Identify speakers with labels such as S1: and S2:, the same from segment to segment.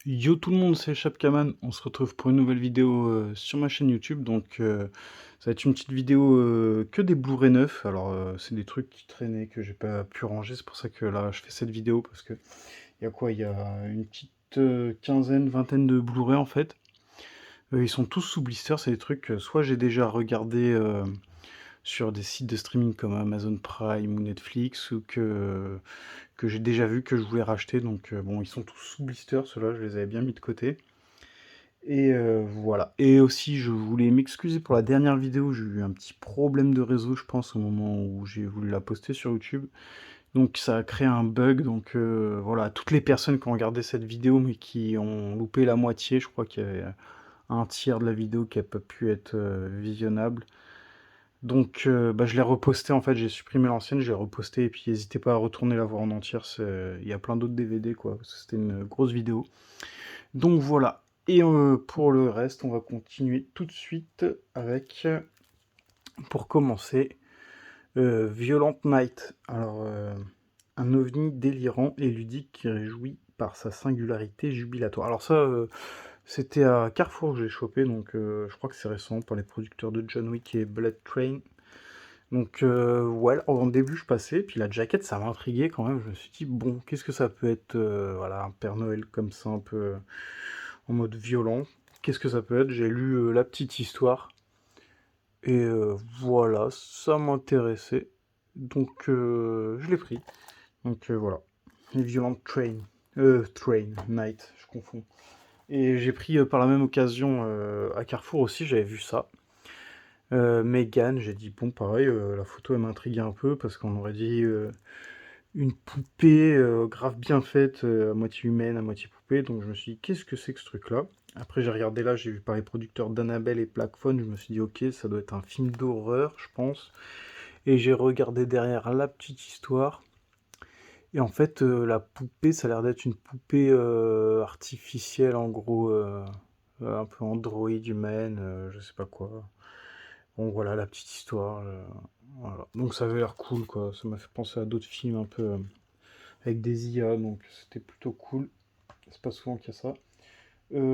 S1: Yo tout le monde, c'est Chapkaman. On se retrouve pour une nouvelle vidéo sur ma chaîne YouTube. Ça va être une petite vidéo que des Blu-ray neufs. Alors, c'est des trucs qui traînaient que j'ai pas pu ranger. C'est pour ça que là, je fais cette vidéo parce que il y a quoi? Il y a une petite quinzaine, vingtaine de Blu-ray en fait. Ils sont tous sous blister. C'est des trucs que soit j'ai déjà regardé sur des sites de streaming comme Amazon Prime ou Netflix ou que j'ai déjà vu que je voulais racheter. Bon, ils sont tous sous blister. Ceux-là, je les avais bien mis de côté. Et voilà. Et aussi, je voulais m'excuser pour la dernière vidéo. J'ai eu un petit problème de réseau, je pense, au moment où j'ai voulu la poster sur YouTube. Donc ça a créé un bug. Voilà, toutes les personnes qui ont regardé cette vidéo mais qui ont loupé la moitié, je crois qu'il y avait un tiers de la vidéo qui n'a pas pu être visionnable. Je l'ai reposté en fait, j'ai supprimé l'ancienne, j'ai reposté et puis n'hésitez pas à retourner la voir en entière. Il y a plein d'autres DVD quoi, parce que c'était une grosse vidéo. Donc voilà. Et pour le reste, on va continuer tout de suite avec, pour commencer, Violent Night. Un ovni délirant et ludique qui réjouit par sa singularité jubilatoire. Alors ça, c'était à Carrefour que j'ai chopé, je crois que c'est récent par les producteurs de John Wick et Blood Train. En début je passais, puis la jaquette ça m'a intrigué quand même. Je me suis dit, bon, qu'est-ce que ça peut être, voilà, un Père Noël comme ça, un peu en mode violent. Qu'est-ce que ça peut être? J'ai lu la petite histoire, et voilà, ça m'intéressait. Je l'ai pris. Voilà. Les Violent Train. Train, Night, je confonds. Et j'ai pris par la même occasion à Carrefour aussi, j'avais vu ça. Megan, j'ai dit, bon, pareil, la photo elle m'intriguait un peu parce qu'on aurait dit une poupée grave bien faite, à moitié humaine, à moitié poupée. Donc je me suis dit, qu'est-ce que c'est que ce truc-là? Après j'ai regardé là, j'ai vu par les producteurs d'Annabelle et Black Phone, je me suis dit, ok, ça doit être un film d'horreur, je pense. Et j'ai regardé derrière la petite histoire. Et en fait, la poupée, ça a l'air d'être une poupée artificielle, en gros, un peu androïde humaine, je sais pas quoi. Bon, voilà la petite histoire. Voilà. Donc ça avait l'air cool, quoi. Ça m'a fait penser à d'autres films un peu avec des IA, donc c'était plutôt cool. C'est pas souvent qu'il y a ça.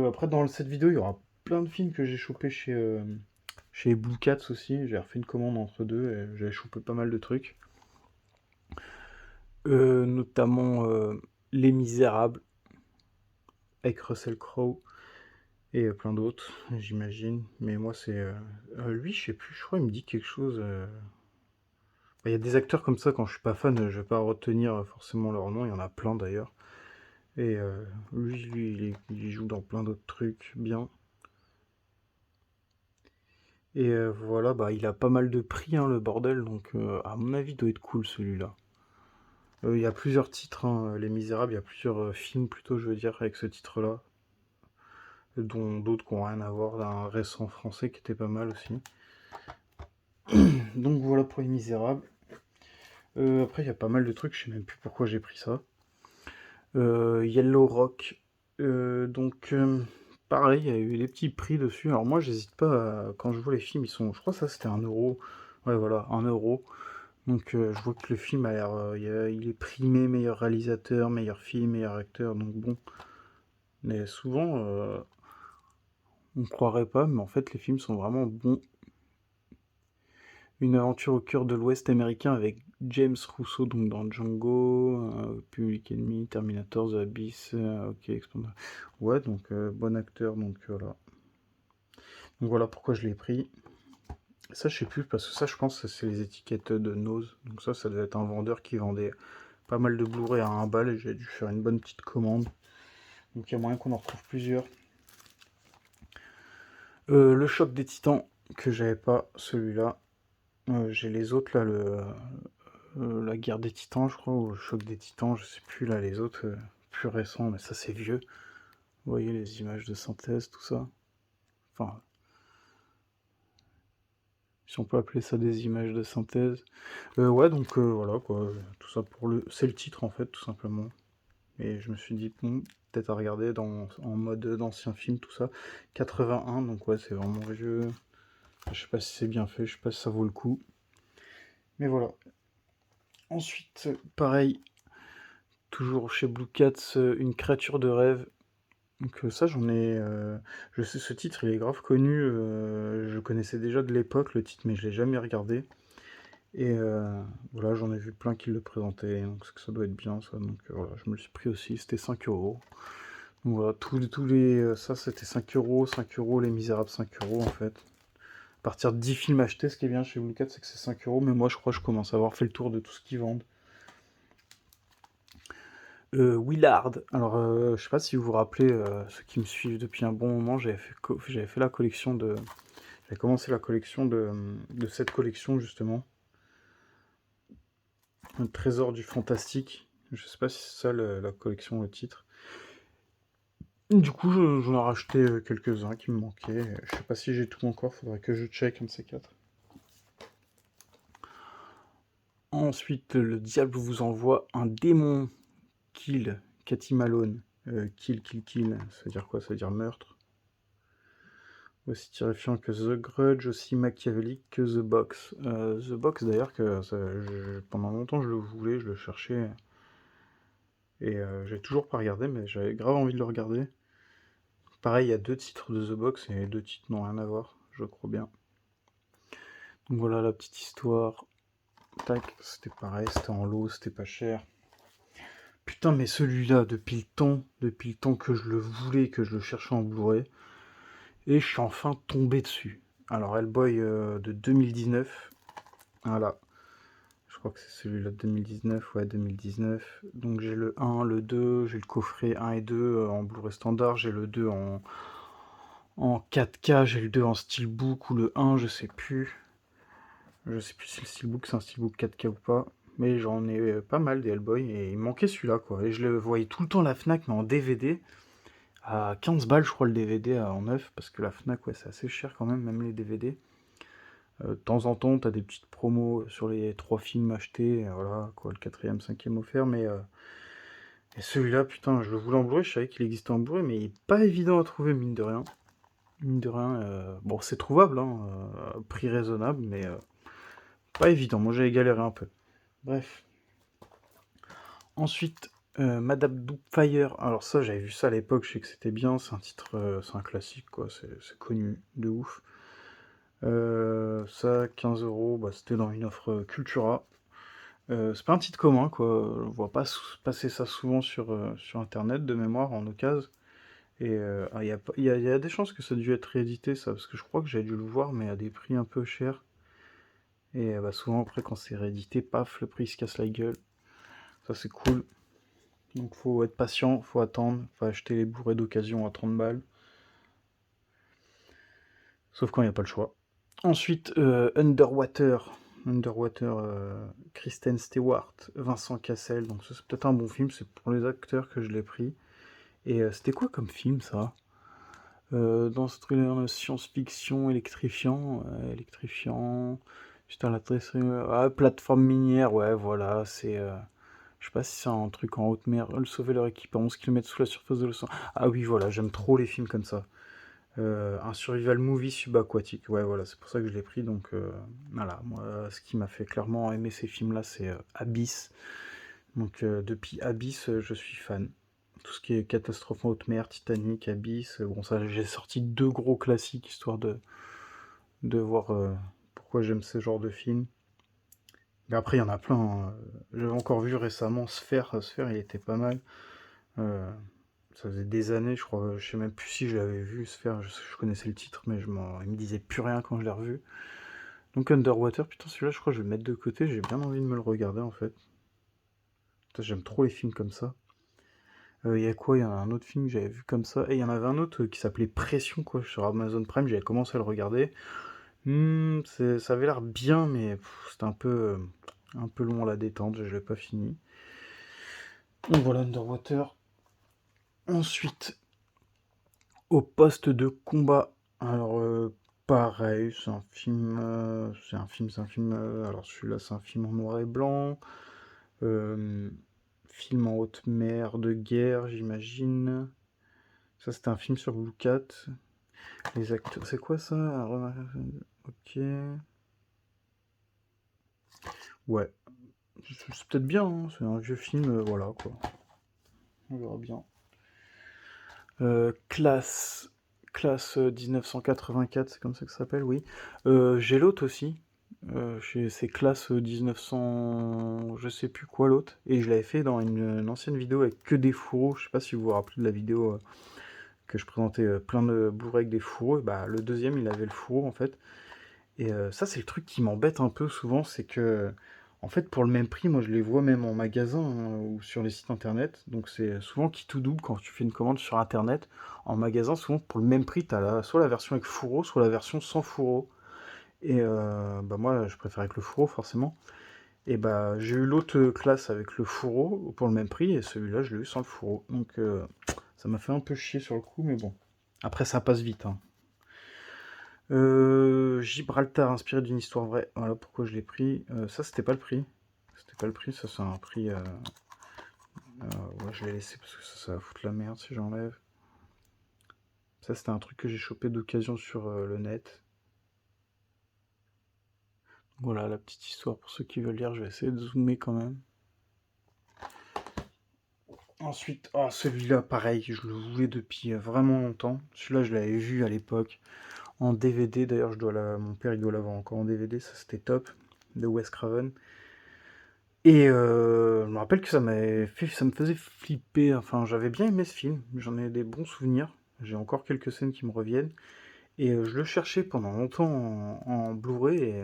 S1: Après, dans cette vidéo, il y aura plein de films que j'ai chopé chez Blue Cats aussi. J'ai refait une commande entre deux et j'avais chopé pas mal de trucs. Notamment Les Misérables avec Russell Crowe et plein d'autres, j'imagine. Mais moi, c'est. Lui, je sais plus, je crois, il me dit quelque chose. Il y a des acteurs comme ça, quand je suis pas fan, je vais pas retenir forcément leur nom. Il y en a plein d'ailleurs. Et lui il joue dans plein d'autres trucs bien. Et voilà, bah, il a pas mal de prix, hein, le bordel, à mon avis, il doit être cool celui-là. Il y a plusieurs titres, hein, Les Misérables, il y a plusieurs films plutôt, je veux dire, avec ce titre-là, dont d'autres qui n'ont rien à voir, d'un récent français qui était pas mal aussi. Donc voilà pour Les Misérables. Après, il y a pas mal de trucs, je sais même plus pourquoi j'ai pris ça. Yellow Rock. Pareil, il y a eu des petits prix dessus. Alors moi, j'hésite pas quand je vois les films, ils sont. Je crois que ça c'était 1 euro. Ouais, voilà, 1 euro. Je vois que le film a l'air. Il est primé meilleur réalisateur, meilleur film, meilleur acteur. Donc bon. Mais souvent, on ne croirait pas, mais en fait, les films sont vraiment bons. Une aventure au cœur de l'Ouest américain avec James Russo donc dans Django, Public Enemy, Terminator, The Abyss, ok, Expander. Ouais, bon acteur, voilà. Donc voilà pourquoi je l'ai pris. Ça, je sais plus, parce que ça, je pense que c'est les étiquettes de Nose. Donc ça devait être un vendeur qui vendait pas mal de Blu-ray à 1 balle et j'ai dû faire une bonne petite commande. Donc il y a moyen qu'on en retrouve plusieurs. Le choc des titans, que j'avais pas, celui-là. J'ai les autres là, la guerre des titans, je crois, ou le choc des titans, je sais plus là, les autres plus récents, mais ça c'est vieux. Vous voyez les images de synthèse, tout ça. Enfin, si on peut appeler ça des images de synthèse. Voilà quoi, tout ça pour le. C'est le titre en fait, tout simplement. Et je me suis dit, bon, peut-être à regarder en mode d'ancien film, tout ça. 81, donc ouais, c'est vraiment vieux. Je sais pas si c'est bien fait, je sais pas si ça vaut le coup. Mais voilà. Ensuite, pareil, toujours chez Blue Cats, une créature de rêve. Donc ça, je sais ce titre, il est grave connu, je connaissais déjà de l'époque le titre, mais je l'ai jamais regardé. Et voilà, j'en ai vu plein qui le présentaient, donc c'est que ça doit être bien ça. Donc voilà, je me le suis pris aussi, c'était 5 euros. Donc voilà, ça c'était 5 euros, 5 euros, Les Misérables 5 euros en fait. À partir de 10 films achetés, ce qui est bien chez Blue c'est que c'est 5 euros, mais moi je crois que je commence à avoir fait le tour de tout ce qu'ils vendent. Willard. Alors, je sais pas si vous vous rappelez, ceux qui me suivent depuis un bon moment, j'avais fait la collection de. J'avais commencé la collection de cette collection, justement. Un trésor du fantastique. Je sais pas si c'est ça la collection, le titre. Du coup, j'en ai racheté quelques-uns qui me manquaient. Je sais pas si j'ai tout encore, faudrait que je check un de ces quatre. Ensuite, le diable vous envoie un démon. Kill, Cathy Malone. Kill. Ça veut dire quoi? Ça veut dire meurtre. Aussi terrifiant que The Grudge, aussi machiavélique que The Box. The Box d'ailleurs, pendant longtemps je le voulais, je le cherchais, et j'ai toujours pas regardé, mais j'avais grave envie de le regarder. Pareil, il y a 2 titres de The Box, et les 2 titres n'ont rien à voir, je crois bien. Donc voilà la petite histoire. Tac, c'était pareil, c'était en lot, c'était pas cher. Putain, mais celui-là, depuis le temps que je le voulais, que je le cherchais en Blu-ray, et je suis enfin tombé dessus. Alors, Hellboy de 2019, voilà. Je crois que c'est celui-là de 2019, ouais, 2019. Donc j'ai le 1, le 2, j'ai le coffret 1 et 2 en Blu-ray standard, j'ai le 2 en 4K, j'ai le 2 en steelbook ou le 1, je sais plus. Je sais plus si le steelbook c'est un steelbook 4K ou pas. Mais j'en ai pas mal des Hellboy et il me manquait celui-là quoi. Et je le voyais tout le temps à la Fnac mais en DVD. À 15 balles je crois le DVD en neuf. Parce que la Fnac ouais c'est assez cher quand même les DVD. De temps en temps, t'as des petites promos sur les 3 films achetés, voilà, quoi, le quatrième, cinquième offert, mais et celui-là, putain, je le voulais en Blu-ray, je savais qu'il existait en Blu-ray, mais il est pas évident à trouver, mine de rien. Mine de rien, bon, c'est trouvable, hein, prix raisonnable, mais pas évident, moi j'avais galéré un peu. Bref. Ensuite, Madame Doubtfire, alors ça, j'avais vu ça à l'époque, je sais que c'était bien, c'est un titre, c'est un classique, quoi, c'est connu de ouf. Ça, 15 euros, bah, c'était dans une offre Cultura. C'est pas un titre commun, quoi. On voit pas passer ça souvent sur Internet, de mémoire, en occasion. Et il y a des chances que ça a dû être réédité, ça, parce que je crois que j'ai dû le voir, mais à des prix un peu chers. Et bah, souvent, après, quand c'est réédité, paf, le prix se casse la gueule. Ça, c'est cool. Donc, faut être patient, faut attendre, faut acheter les Blu-ray d'occasion à 30 balles. Sauf quand il n'y a pas le choix. Ensuite, Underwater. Underwater, Kristen Stewart, Vincent Cassel. Donc, ça, c'est peut-être un bon film, c'est pour les acteurs que je l'ai pris. Et c'était quoi comme film, ça? Dans ce thriller de science-fiction électrifiant. Putain, la très. Ah, plateforme minière, ouais, voilà, c'est. Je sais pas si c'est un truc en haute mer. Sauver leur équipe à 11 km sous la surface de l'océan. Ah oui, voilà, j'aime trop les films comme ça. Un survival movie subaquatique. Ouais, voilà, c'est pour ça que je l'ai pris. Donc, voilà, moi, ce qui m'a fait clairement aimer ces films-là, c'est Abyss. Donc, depuis Abyss, je suis fan. Tout ce qui est catastrophe en haute mer, Titanic, Abyss. Bon, ça, j'ai sorti 2 gros classiques histoire de voir pourquoi j'aime ce genre de film. Mais après, il y en a plein, hein. J'avais encore vu récemment Sphère. Sphère, il était pas mal. Euh, Ça faisait des années, je crois. Je sais même plus si je l'avais vu Sphère. Je connaissais le titre, mais il me disait plus rien quand je l'ai revu. Donc Underwater, putain, celui-là, je crois que je vais le mettre de côté. J'ai bien envie de me le regarder en fait. Putain, j'aime trop les films comme ça. Il y a quoi? Il y en a un autre film que j'avais vu comme ça. Et il y en avait un autre qui s'appelait Pression, quoi, sur Amazon Prime. J'avais commencé à le regarder. Ça avait l'air bien, mais c'était un peu long à la détente. Je l'ai pas fini. Donc voilà, Underwater. Ensuite, au poste de combat. Alors, pareil, c'est un film. Alors celui-là, c'est un film en noir et blanc. Euh, Film en haute mer de guerre, j'imagine. Ça, c'était un film sur Blue Cat. Les acteurs, c'est quoi ça? Ok. Ouais. C'est peut-être bien, hein, c'est un vieux film, voilà quoi. On verra bien. Classe, classe 1984, c'est comme ça que ça s'appelle, oui. J'ai l'autre aussi. C'est classe 1900, je sais plus quoi l'autre. Et je l'avais fait dans une ancienne vidéo avec que des fourreaux. Je sais pas si vous vous rappelez de la vidéo que je présentais plein de Blu-ray avec des fourreaux. Et bah, le deuxième, il avait le fourreau en fait. Et ça, c'est le truc qui m'embête un peu souvent, c'est que, en fait, pour le même prix, moi je les vois même en magasin hein, ou sur les sites internet. Donc c'est souvent qui tout double quand tu fais une commande sur internet. En magasin, souvent pour le même prix, soit la version avec fourreau, soit la version sans fourreau. Et bah moi, je préfère avec le fourreau forcément. Et bah j'ai eu l'autre classe avec le fourreau pour le même prix, et celui-là, je l'ai eu sans le fourreau. Donc ça m'a fait un peu chier sur le coup, mais bon. Après, ça passe vite, hein. Gibraltar, inspiré d'une histoire vraie. Voilà pourquoi je l'ai pris. Ça, c'était pas le prix. C'était pas le prix, ça c'est un prix. Ouais, je l'ai laissé parce que ça va foutre la merde si j'enlève. Ça, c'était un truc que j'ai chopé d'occasion sur le net. Voilà la petite histoire pour ceux qui veulent lire. Je vais essayer de zoomer quand même. Ensuite, oh, celui-là, pareil, je le voulais depuis vraiment longtemps. Celui-là, je l'avais vu à l'époque en DVD. D'ailleurs, mon père il doit l'avoir encore en DVD. Ça, c'était top. De Wes Craven. Et je me rappelle que ça me faisait flipper. Enfin, j'avais bien aimé ce film. J'en ai des bons souvenirs. J'ai encore quelques scènes qui me reviennent. Et je le cherchais pendant longtemps en Blu-ray. Et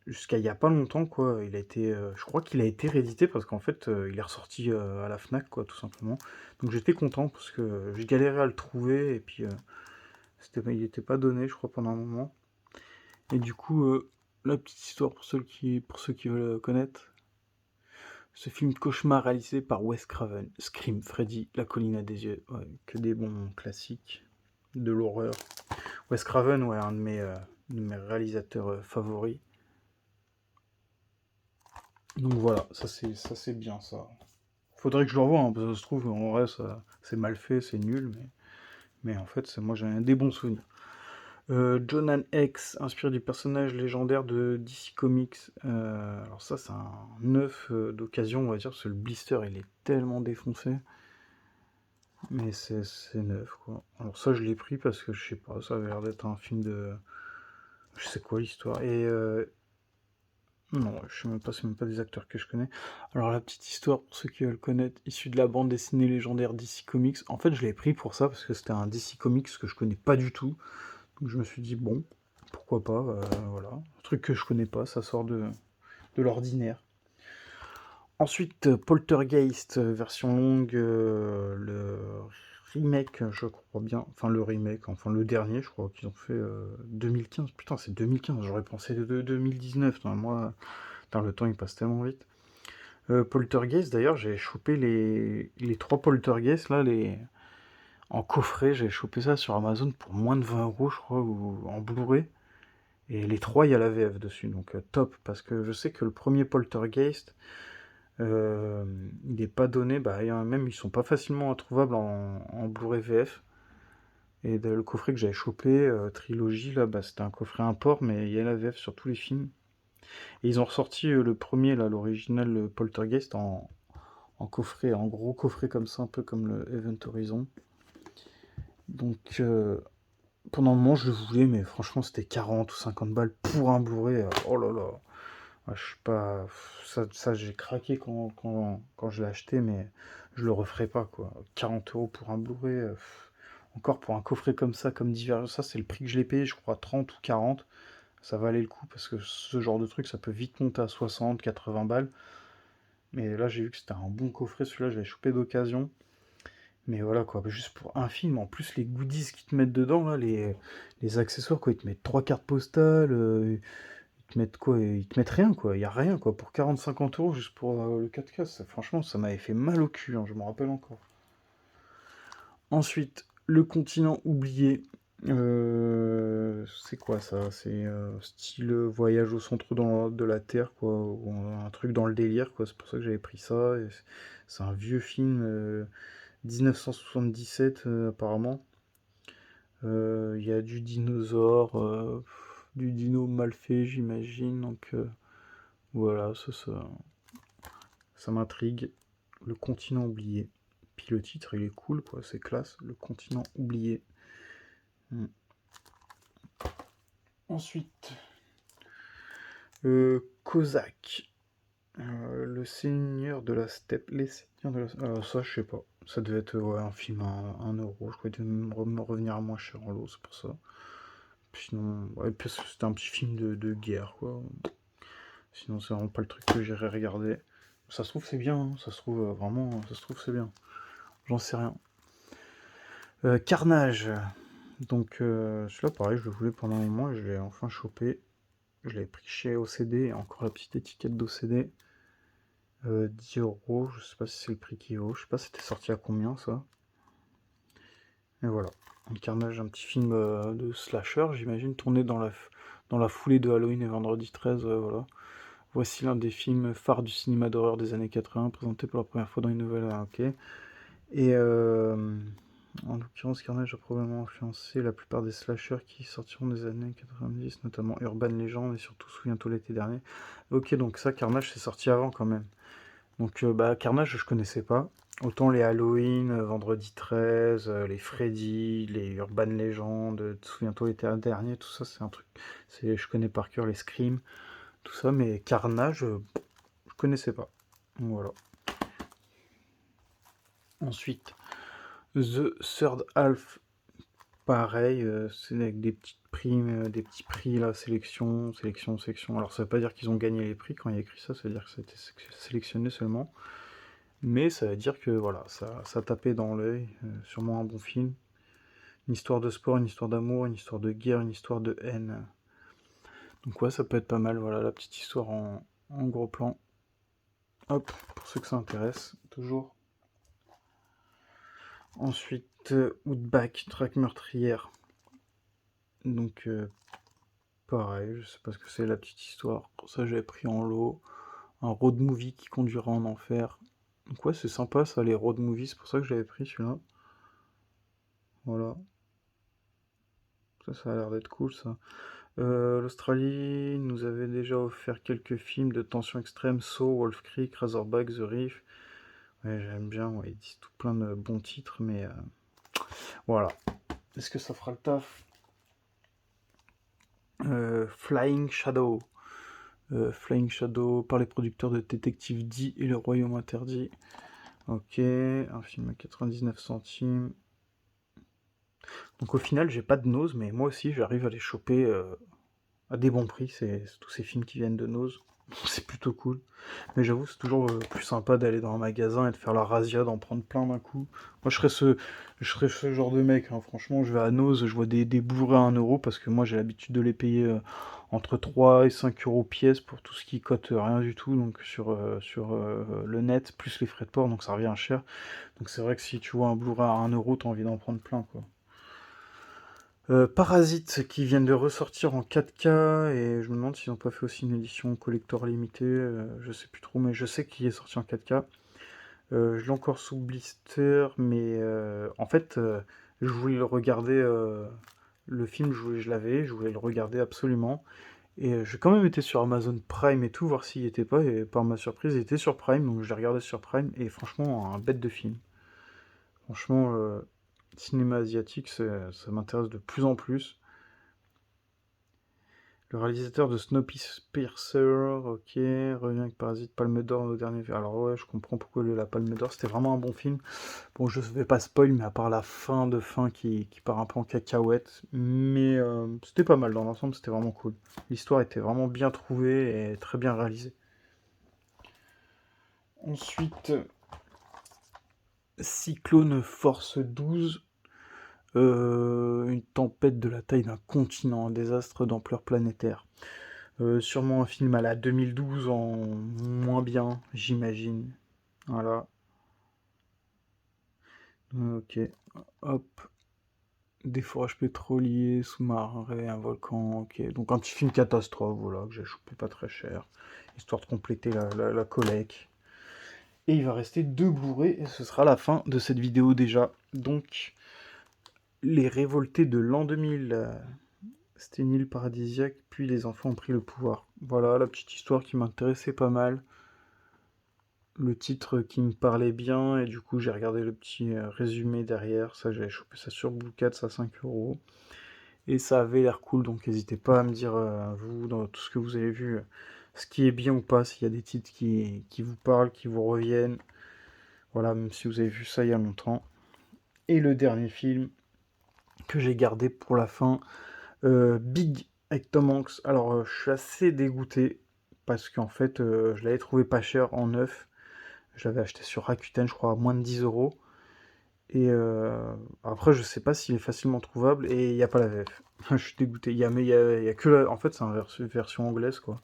S1: jusqu'à il y a pas longtemps, quoi. Je crois qu'il a été réédité parce qu'en fait, il est ressorti à la Fnac, quoi, tout simplement. Donc j'étais content parce que j'ai galéré à le trouver. Et puis, il n'était pas donné, je crois, pendant un moment. Et du coup, la petite histoire pour ceux qui veulent connaître. Ce film cauchemar réalisé par Wes Craven, Scream, Freddy, La colline à des yeux, ouais, que des bons classiques de l'horreur. Wes Craven, ouais, un de mes réalisateurs favoris. Donc voilà, ça c'est bien ça. Faudrait que je le revoie, hein, parce que ça se trouve, en vrai, ça, c'est mal fait, c'est nul, mais en fait, moi j'ai des bons souvenirs. Jonan X, inspiré du personnage légendaire de DC Comics. Alors ça, c'est un neuf d'occasion, on va dire, parce que le blister, il est tellement défoncé. Mais c'est neuf, quoi. Alors ça, je l'ai pris parce que, je sais pas, ça avait l'air d'être un film de... Je sais quoi l'histoire. Et non, je sais même pas, c'est même pas des acteurs que je connais. Alors la petite histoire, pour ceux qui veulent connaître, issue de la bande dessinée légendaire DC Comics. En fait, je l'ai pris pour ça, parce que c'était un DC Comics que je connais pas du tout. Donc je me suis dit, bon, pourquoi pas, voilà. Un truc que je connais pas, ça sort de l'ordinaire. Ensuite, Poltergeist, version longue, le remake, je crois bien. Enfin, le remake, enfin le dernier, je crois qu'ils ont fait 2015. Putain, c'est 2015, j'aurais pensé de 2019. Non, moi, putain, le temps il passe tellement vite. Poltergeist, d'ailleurs, j'ai chopé les trois Poltergeist, là, en coffret. J'ai chopé ça sur Amazon pour moins de 20 €, je crois, ou en Blu-ray. Et les trois, il y a la VF dessus, donc top, parce que je sais que le premier Poltergeist, euh, il n'est pas donné, bah, même ils sont pas facilement introuvables en Blu-ray VF. Et le coffret que j'avais chopé, trilogie, là, bah, c'était un coffret import, mais il y a la VF sur tous les films. Et ils ont ressorti le premier, là, l'original Poltergeist, en coffret, en gros coffret comme ça, un peu comme le Event Horizon. Donc pendant un moment je le voulais, mais franchement c'était 40 ou 50 balles pour un Blu-ray. Oh là là. Ouais, je suis pas. Ça j'ai craqué quand je l'ai acheté, mais je le referai pas, quoi. 40 € pour un Blu-ray. Encore pour un coffret comme ça, comme divers. Ça, c'est le prix que je l'ai payé, je crois 30 ou 40. Ça valait le coup parce que ce genre de truc, ça peut vite monter à 60, 80 balles. Mais là, j'ai vu que c'était un bon coffret. Celui-là, je l'ai chopé d'occasion. Mais voilà, quoi. Juste pour un film, en plus, les goodies qu'ils te mettent dedans, là, les accessoires, quoi. Ils te mettent trois cartes postales. Ils te mettent quoi? Ils te mettent rien, quoi. Il y a rien, quoi. Pour 40-50 € juste pour le 4K. Franchement, ça m'avait fait mal au cul, hein, je m'en rappelle encore. Ensuite, Le continent oublié. C'est quoi ça? C'est style voyage au centre de la Terre, quoi. Ou un truc dans le délire, quoi. C'est pour ça que j'avais pris ça. C'est un vieux film 1977, apparemment. Il y a du dinosaure, du dino mal fait, j'imagine. Donc voilà, ça m'intrigue. Le continent oublié. puis le titre, il est cool, quoi, c'est classe. Le continent oublié. Ensuite, Cosaque. Le Seigneur de la Steppe. Les Seigneurs de la... ça, je sais pas. Ça devait être un film à 1€. Je crois qu'il devait me revenir à moins cher en lot, c'est pour ça. Sinon, ouais, parce que c'était un petit film de guerre, quoi. Sinon, c'est vraiment pas le truc que j'irais regarder. Ça se trouve, c'est bien, hein. Ça se trouve, vraiment, ça se trouve, c'est bien. J'en sais rien. Carnage. Donc, celui-là, pareil, je le voulais pendant un moment et je l'ai enfin chopé. Je l'avais pris chez OCD, et encore la petite étiquette d'OCD. 10€, je sais pas si c'est le prix qui vaut. Je sais pas c'était sorti à combien, ça. Et voilà. Un Carnage, un petit film de slasher, j'imagine, tourné dans la foulée de Halloween et Vendredi 13, voilà. Voici l'un des films phares du cinéma d'horreur des années 80, présenté pour la première fois dans une nouvelle... ok. Et en l'occurrence, Carnage a probablement influencé la plupart des slashers qui sortiront des années 90, notamment Urban Legend et surtout Souviens-toi l'été dernier. Ok, donc ça, Carnage, c'est sorti avant quand même. Donc Carnage, je connaissais pas. Autant les Halloween, Vendredi 13, les Freddy, les Urban Legend, Souviens-toi l'été dernier, tout ça, c'est un truc... je connais par cœur les Scream, tout ça, mais Carnage, je connaissais pas. Donc voilà. Ensuite, The Third Half, pareil, c'est avec des petites primes, des petits prix, là, sélection. Alors ça veut pas dire qu'ils ont gagné les prix quand il y a écrit ça, ça veut dire que ça a été sélectionné seulement. Mais ça veut dire que voilà, ça tapait dans l'œil, sûrement un bon film. Une histoire de sport, une histoire d'amour, une histoire de guerre, une histoire de haine. Donc ouais, ça peut être pas mal, voilà, la petite histoire en gros plan. Hop, pour ceux que ça intéresse, toujours. Ensuite, Outback, traque meurtrière. Donc pareil, je sais pas ce que c'est la petite histoire. Pour ça j'avais pris en lot. Un road movie qui conduira en enfer. Donc ouais, c'est sympa ça, les road movies, c'est pour ça que j'avais pris celui-là. Voilà. Ça a l'air d'être cool ça. L'Australie nous avait déjà offert quelques films de tension extrême, Saw, Wolf Creek, Razorback, The Reef. Ouais, j'aime bien, ouais, ils disent tout plein de bons titres, mais voilà. Est-ce que ça fera le taf? Flying Shadow. Flying Shadow par les producteurs de Détective D et Le Royaume Interdit. Ok, un film à 99 centimes. Donc au final, j'ai pas de Nose, mais moi aussi, j'arrive à les choper à des bons prix. C'est tous ces films qui viennent de Nose. C'est plutôt cool. Mais j'avoue, c'est toujours plus sympa d'aller dans un magasin et de faire la razzia, d'en prendre plein d'un coup. Moi, je serais ce genre de mec, hein. Franchement, je vais à Nose, je vois des bourrés à 1€, parce que moi, j'ai l'habitude de les payer entre 3 et 5€ pièce pour tout ce qui cote rien du tout, donc sur le net, plus les frais de port, donc ça revient cher. Donc c'est vrai que si tu vois un Blu-ray à 1€, t'as envie d'en prendre plein, quoi. Parasite qui viennent de ressortir en 4K et je me demande s'ils n'ont pas fait aussi une édition collector limitée, je sais plus trop, mais je sais qu'il est sorti en 4K. Je l'ai encore sous blister, mais en fait, je voulais le regarder, le film, je voulais le regarder absolument. Et j'ai quand même été sur Amazon Prime et tout, voir s'il y était pas, et par ma surprise, il était sur Prime, donc je l'ai regardé sur Prime, et franchement, un bête de film. Franchement, cinéma asiatique, ça m'intéresse de plus en plus. Le réalisateur de Snowpiercer, ok, revient avec Parasite, Palme d'Or au dernier. Alors ouais, je comprends pourquoi la Palme d'Or, c'était vraiment un bon film. Bon, je vais pas spoil, mais à part la fin qui part un peu en cacahuète, mais c'était pas mal dans l'ensemble, c'était vraiment cool. L'histoire était vraiment bien trouvée et très bien réalisée. Ensuite, Cyclone Force 12. Une tempête de la taille d'un continent, un désastre d'ampleur planétaire. Sûrement un film à la 2012 en moins bien, j'imagine. Voilà. Ok. Hop. Des forages pétroliers, sous-marins, un volcan. Ok. Donc un petit film catastrophe, voilà, que j'ai chopé pas très cher. Histoire de compléter la collecte. Et il va rester 2 Blu-ray et ce sera la fin de cette vidéo déjà. Donc, les révoltés de l'an 2000. C'était une île paradisiaque, puis les enfants ont pris le pouvoir. Voilà la petite histoire qui m'intéressait pas mal. le titre qui me parlait bien, et du coup j'ai regardé le petit résumé derrière. Ça, j'avais chopé ça sur Bookats à 5 €. Et ça avait l'air cool, donc n'hésitez pas à me dire, vous, dans tout ce que vous avez vu, ce qui est bien ou pas, s'il y a des titres qui vous parlent, qui vous reviennent. Voilà, même si vous avez vu ça il y a longtemps. Et le dernier film que j'ai gardé pour la fin, Big avec Tom Hanks. Alors, je suis assez dégoûté parce qu'en fait, je l'avais trouvé pas cher en neuf. Je l'avais acheté sur Rakuten, je crois, à moins de 10 €. Et après, je sais pas s'il est facilement trouvable et il n'y a pas la VF. Je suis dégoûté. Il y a que la... En fait, c'est une version anglaise, quoi.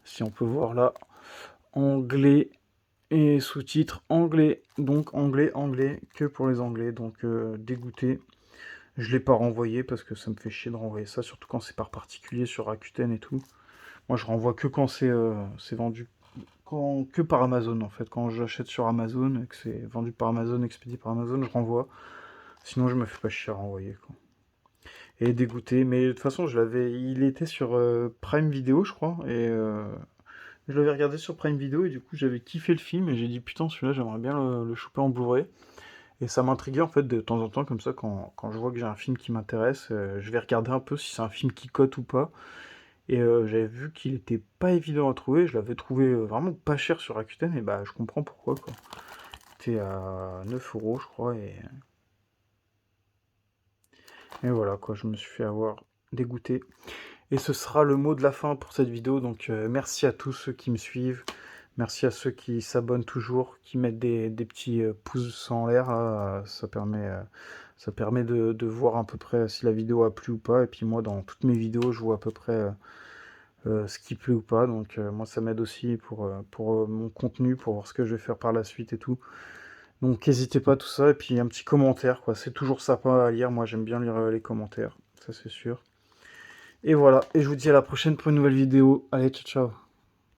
S1: Si on peut voir là, anglais et sous-titres anglais. Donc anglais, que pour les anglais. Donc dégoûté. Je l'ai pas renvoyé parce que ça me fait chier de renvoyer ça, surtout quand c'est par particulier sur Rakuten et tout. Moi, je renvoie que quand c'est vendu que par Amazon, en fait. Quand j'achète sur Amazon et que c'est vendu par Amazon, expédié par Amazon, je renvoie. Sinon, je me fais pas chier à renvoyer, quoi. Et dégoûté. Mais de toute façon, il était sur Prime Video, je crois. Et je l'avais regardé sur Prime Video. Et du coup, j'avais kiffé le film. Et j'ai dit, putain, celui-là, j'aimerais bien le choper en Blu-ray. Et ça m'intriguait, en fait, de temps en temps, comme ça, quand je vois que j'ai un film qui m'intéresse, je vais regarder un peu si c'est un film qui cote ou pas. Et j'avais vu qu'il était pas évident à trouver. Je l'avais trouvé vraiment pas cher sur Rakuten. Et bah, je comprends pourquoi, quoi. C'était à 9 € je crois. Et voilà, quoi, je me suis fait avoir, dégoûté. Et ce sera le mot de la fin pour cette vidéo. Donc merci à tous ceux qui me suivent. Merci à ceux qui s'abonnent toujours, qui mettent des petits pouces en l'air. Ça permet de voir à peu près si la vidéo a plu ou pas. Et puis moi, dans toutes mes vidéos, je vois à peu près ce qui plaît ou pas. Donc moi, ça m'aide aussi pour mon contenu, pour voir ce que je vais faire par la suite et tout. Donc n'hésitez pas à tout ça. Et puis un petit commentaire, quoi. C'est toujours sympa à lire. Moi, j'aime bien lire les commentaires. Ça, c'est sûr. Et voilà. Et je vous dis à la prochaine pour une nouvelle vidéo. Allez, ciao, ciao.